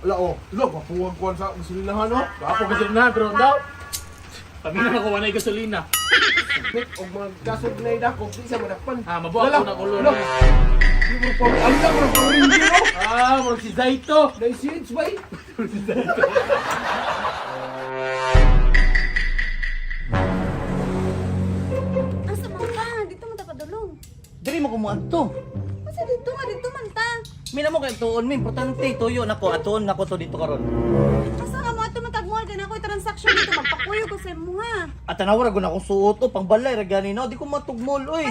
Wala oh, lo papuwag ko sa gasolinahan no. Ako gasolina, pero daw. Kami na nakuha na yung gasolina. Bit og mga gasol na idako di sa madakpan. Mabuha ko na kulo Lo. na. Di mo pa ang lang mo pa rin dito. Murag si Zaito. Dai seeds bay. Asa man ka? Dito man ta padulong. Diri mo kumuadto. Asa dito nga dito man ta? Mina mo kay tuon mi importante tuyo nako aton nako to dito karon. Asa nga mo ato matagmual kay nakoy transaction dito magpakuyo ko sa imo ha. At tanawara gud akong suot o pangbalay ra gani no di ko matugmol oy.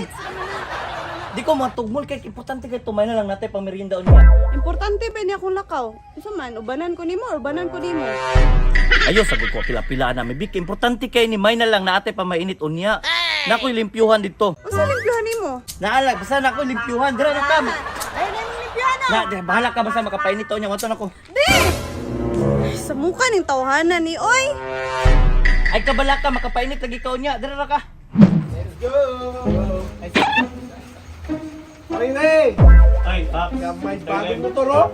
Di ko matugmol kay importante kay tumay na lang natay pang merienda unya. Importante ba ni akong lakaw? Asa man ubanan ko nimo or banan ko nimo? Ayo sagud ko pila-pila na mi big importante kay ni may na lang natay pa mainit unya. Nakoy limpyuhan dito. Usa limpyuhan nimo? Naalag basta nakoy limpyuhan dira na kam. Ay na ni limpyuhan na. Na bahala ka basta makapainit unya ngonto nako. Di! Ay, sa mukha ning tawhanan ni oy. Ay kabala ka makapainit lagi ka unya dira ra ka. Let's go. Pare, Ay, Pap. may bagong motor oh.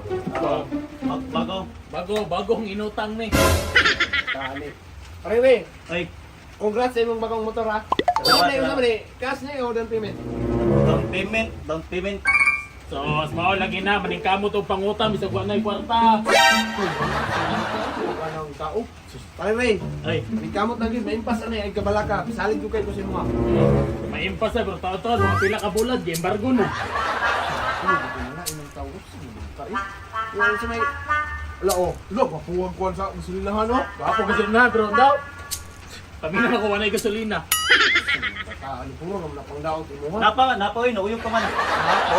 Bagong inutang ni. Kani. Pare, Ay congrats sa imong bagong motor ha. Ano Salamat, na yun salamat. naman eh. Cash na yun o down payment. down payment. So, mao lagi na maningkamo to pangutang bisag wa nay kwarta. Anong tao? Pare, Ay may kamot na yun. May impas na ay kabalaka. Salig ko kayo ko sa mga. May impas na pero taon-taon mga pila ka bulad, di embargo na. Wala, inang tao. Wala sa may... Wala oh. Lo, papuwag ko sa gasolinahan no. Ako gasolina, pero daw. Kami na nakuha na yung gasolina. Ano puro naman na pang daot mo ha. napa oy nauyog ka man.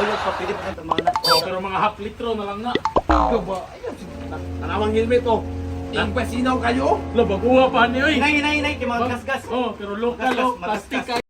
Uyog pa pili pa mga na. Oh, pero mga half litro na lang na. Ikaw ba? Ayun, nanawang helmet oh. Impasinaw kayo? Lo, baguha pa niyo eh. Inay kay mga gasgas. Oh, pero local, Gasgas, plastic magasgas.